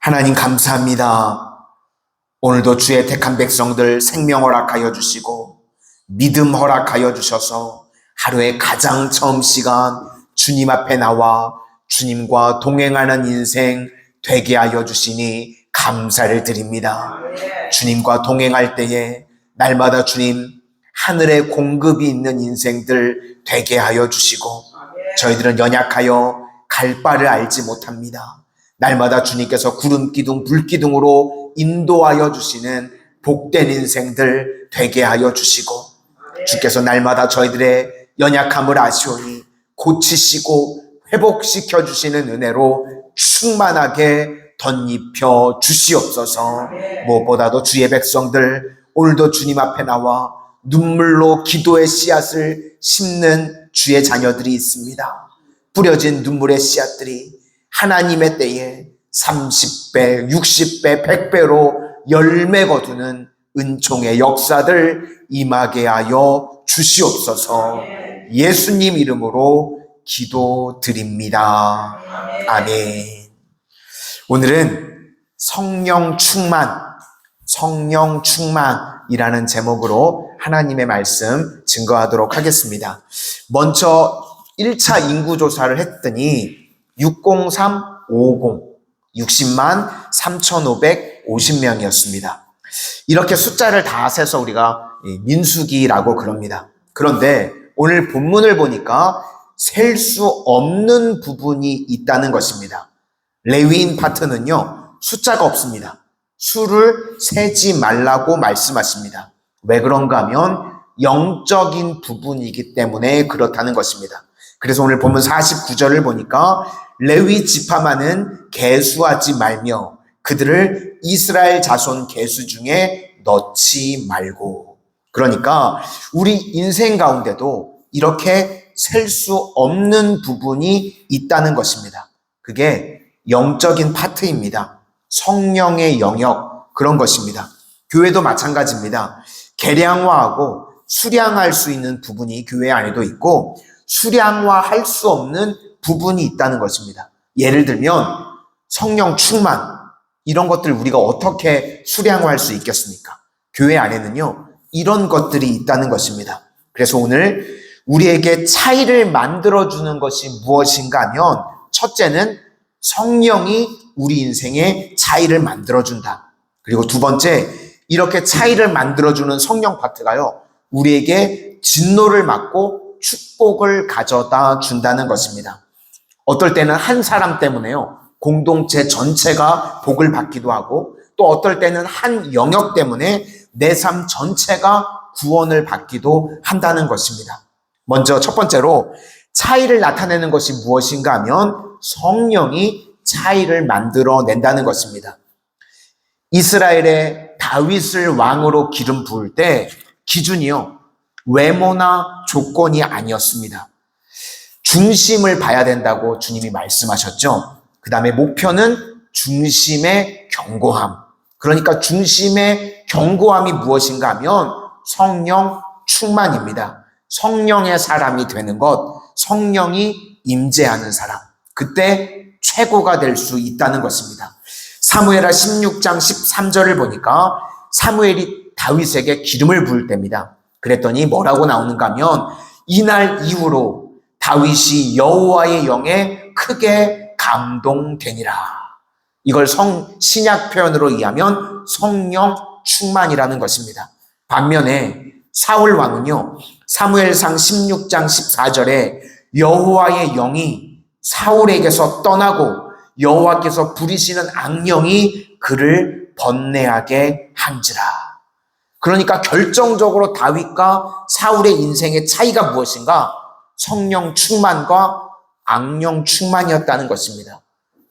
하나님 감사합니다. 오늘도 주의 택한 백성들 생명 허락하여 주시고 믿음 허락하여 주셔서 하루의 가장 처음 시간 주님 앞에 나와 주님과 동행하는 인생 되게 하여 주시니 감사를 드립니다. 주님과 동행할 때에 날마다 주님 하늘의 공급이 있는 인생들 되게 하여 주시고 저희들은 연약하여 갈 바를 알지 못합니다. 날마다 주님께서 구름기둥 불기둥으로 인도하여 주시는 복된 인생들 되게 하여 주시고 주께서 날마다 저희들의 연약함을 아시오니 고치시고 회복시켜 주시는 은혜로 충만하게 덧입혀 주시옵소서. 무엇보다도 주의 백성들 오늘도 주님 앞에 나와 눈물로 기도의 씨앗을 심는 주의 자녀들이 있습니다. 뿌려진 눈물의 씨앗들이 하나님의 때에 30배, 60배, 100배로 열매 거두는 은총의 역사들 임하게 하여 주시옵소서. 예수님 이름으로 기도드립니다. 아멘. 오늘은 성령 충만이라는 제목으로 하나님의 말씀 증거하도록 하겠습니다. 먼저 1차 인구조사를 했더니 60350, 60만 3,550명이었습니다. 이렇게 숫자를 다 세서 우리가 민수기라고 그럽니다. 그런데 오늘 본문을 보니까 셀 수 없는 부분이 있다는 것입니다. 레위인 파트는요, 숫자가 없습니다. 수를 세지 말라고 말씀하십니다. 왜 그런가 하면 영적인 부분이기 때문에 그렇다는 것입니다. 그래서 오늘 본문 49절을 보니까 레위 지파만은 계수하지 말며 그들을 이스라엘 자손 계수 중에 넣지 말고. 그러니까 우리 인생 가운데도 이렇게 셀 수 없는 부분이 있다는 것입니다. 그게 영적인 파트입니다. 성령의 영역, 그런 것입니다. 교회도 마찬가지입니다. 계량화하고 수량할 수 있는 부분이 교회 안에도 있고 수량화할 수 없는 부분이 있다는 것입니다. 예를 들면 성령 충만, 이런 것들 우리가 어떻게 수량화할 수 있겠습니까? 교회 안에는요, 이런 것들이 있다는 것입니다. 그래서 오늘 우리에게 차이를 만들어주는 것이 무엇인가 하면 첫째는 성령이 우리 인생에 차이를 만들어준다. 그리고 두 번째, 이렇게 차이를 만들어주는 성령 파트가요, 우리에게 진노를 막고 축복을 가져다 준다는 것입니다. 어떨 때는 한 사람 때문에요, 공동체 전체가 복을 받기도 하고 또 어떨 때는 한 영역 때문에 내 삶 전체가 구원을 받기도 한다는 것입니다. 먼저 첫 번째로 차이를 나타내는 것이 무엇인가 하면 성령이 차이를 만들어낸다는 것입니다. 이스라엘의 다윗을 왕으로 기름 부을 때 기준이요, 외모나 조건이 아니었습니다. 중심을 봐야 된다고 주님이 말씀하셨죠. 그 다음에 목표는 중심의 견고함. 그러니까 중심의 견고함이 무엇인가 하면 성령 충만입니다. 성령의 사람이 되는 것, 성령이 임재하는 사람, 그때 최고가 될 수 있다는 것입니다. 사무엘하 16장 13절을 보니까 사무엘이 다윗에게 기름을 부을 때입니다. 그랬더니 뭐라고 나오는가 하면 이날 이후로 다윗이 여호와의 영에 크게 감동되니라. 이걸 신약 표현으로 의하면 성령 충만이라는 것입니다. 반면에 사울 왕은요, 사무엘상 16장 14절에 여호와의 영이 사울에게서 떠나고 여호와께서 부리시는 악령이 그를 번뇌하게 한지라. 그러니까 결정적으로 다윗과 사울의 인생의 차이가 무엇인가? 성령 충만과 악령 충만이었다는 것입니다.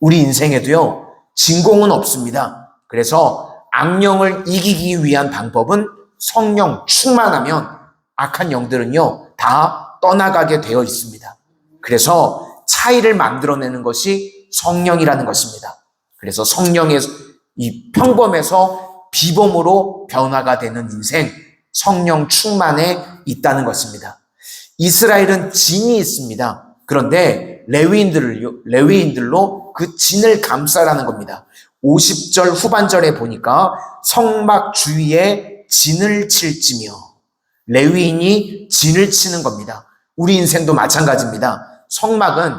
우리 인생에도요, 진공은 없습니다. 그래서 악령을 이기기 위한 방법은 성령 충만하면 악한 영들은요, 다 떠나가게 되어 있습니다. 그래서 차이를 만들어내는 것이 성령이라는 것입니다. 그래서 성령의 이 평범에서 비범으로 변화가 되는 인생, 성령 충만에 있다는 것입니다. 이스라엘은 진이 있습니다. 그런데 레위인들로 그 진을 감싸라는 겁니다. 50절 후반절에 보니까 성막 주위에 진을 칠지며, 레위인이 진을 치는 겁니다. 우리 인생도 마찬가지입니다. 성막은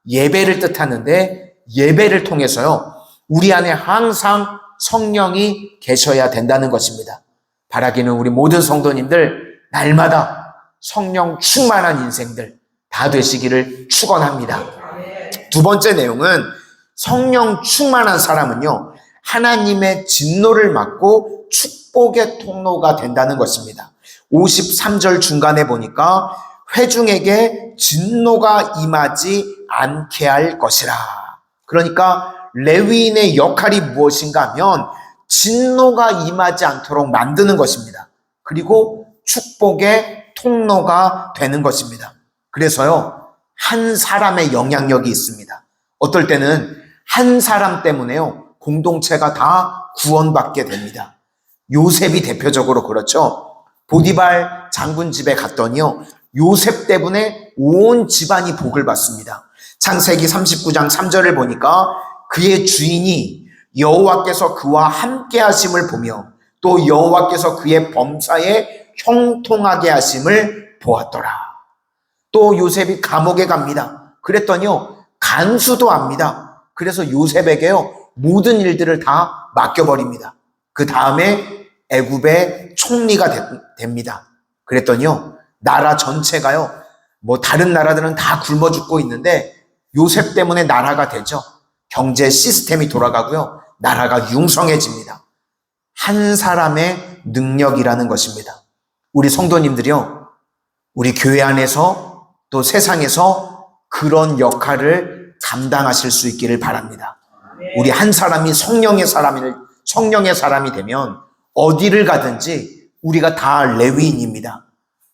예배를 뜻하는데 예배를 통해서요, 우리 안에 항상 성령이 계셔야 된다는 것입니다. 바라기는 우리 모든 성도님들 날마다 성령 충만한 인생들 다 되시기를 축원합니다. 두 번째 내용은 성령 충만한 사람은요, 하나님의 진노를 막고 축복의 통로가 된다는 것입니다. 53절 중간에 보니까 회중에게 진노가 임하지 않게 할 것이라. 그러니까 레위인의 역할이 무엇인가 하면 진노가 임하지 않도록 만드는 것입니다. 그리고 축복의 통로가 되는 것입니다. 그래서요, 한 사람의 영향력이 있습니다. 어떨 때는 한 사람 때문에요, 공동체가 다 구원받게 됩니다. 요셉이 대표적으로 그렇죠. 보디발 장군 집에 갔더니요, 요셉 때문에 온 집안이 복을 받습니다. 창세기 39장 3절을 보니까 그의 주인이 여호와께서 그와 함께 하심을 보며 또 여호와께서 그의 범사에 형통하게 하심을 보았더라. 또 요셉이 감옥에 갑니다. 그랬더니요, 간수도 압니다. 그래서 요셉에게요, 모든 일들을 다 맡겨버립니다. 그 다음에 애굽의 총리가 됩니다. 그랬더니요, 나라 전체가요, 다른 나라들은 다 굶어 죽고 있는데 요셉 때문에 나라가 되죠. 경제 시스템이 돌아가고요, 나라가 융성해집니다. 한 사람의 능력이라는 것입니다. 우리 성도님들이요, 우리 교회 안에서 또 세상에서 그런 역할을 감당하실 수 있기를 바랍니다. 우리 한 사람이 성령의 사람이 되면 어디를 가든지 우리가 다 레위인입니다.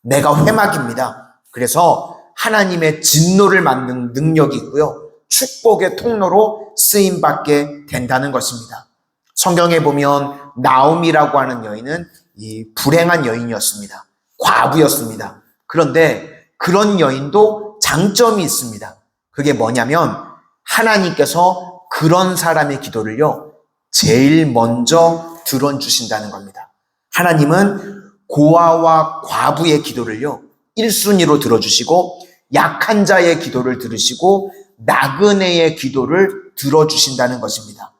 내가 회막입니다. 그래서 하나님의 진노를 막는 능력이 있고요, 축복의 통로로 쓰임받게 된다는 것입니다. 성경에 보면 나오미라고 하는 여인은 이 불행한 여인이었습니다. 과부였습니다. 그런데 그런 여인도 장점이 있습니다. 그게 뭐냐면 하나님께서 그런 사람의 기도를요, 제일 먼저 들어주신다는 겁니다. 하나님은 고아와 과부의 기도를요, 1순위로 들어주시고 약한 자의 기도를 들으시고 나그네의 기도를 들어주신다는 것입니다.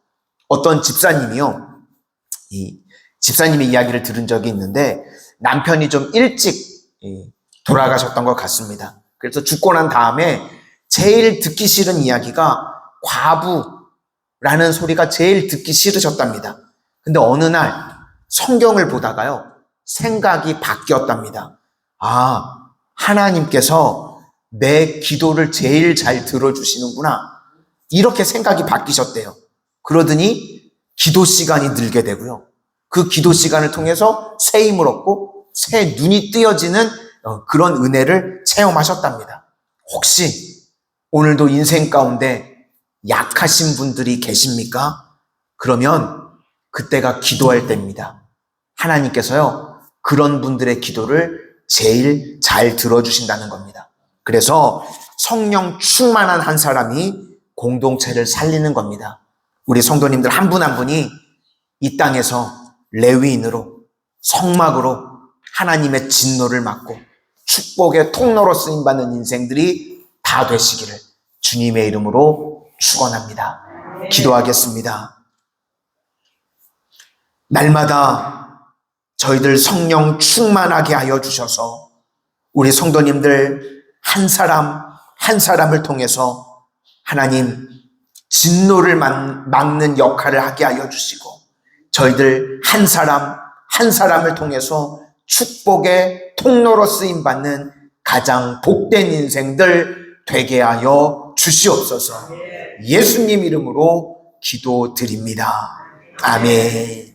어떤 집사님이요, 이 집사님의 이야기를 들은 적이 있는데 남편이 좀 일찍 돌아가셨던 것 같습니다. 그래서 죽고 난 다음에 제일 듣기 싫은 이야기가 과부라는 소리가 제일 듣기 싫으셨답니다. 근데 어느 날 성경을 보다가요, 생각이 바뀌었답니다. 아, 하나님께서 내 기도를 제일 잘 들어주시는구나, 이렇게 생각이 바뀌셨대요. 그러더니 기도 시간이 늘게 되고요, 그 기도 시간을 통해서 새 힘을 얻고 새 눈이 뜨여지는 그런 은혜를 체험하셨답니다. 혹시 오늘도 인생 가운데 약하신 분들이 계십니까? 그러면 그때가 기도할 때입니다. 하나님께서요, 그런 분들의 기도를 제일 잘 들어주신다는 겁니다. 그래서 성령 충만한 한 사람이 공동체를 살리는 겁니다. 우리 성도님들 한 분 한 분이 이 땅에서 레위인으로, 성막으로 하나님의 진노를 막고 축복의 통로로 쓰임받는 인생들이 다 되시기를 주님의 이름으로 축원합니다. 기도하겠습니다. 날마다 저희들 성령 충만하게 하여 주셔서 우리 성도님들 한 사람 한 사람을 통해서 하나님 진노를 막는 역할을 하게 하여 주시고 저희들 한 사람 한 사람을 통해서 축복의 통로로 쓰임받는 가장 복된 인생들 되게 하여 주시옵소서. 예수님 이름으로 기도드립니다. 아멘.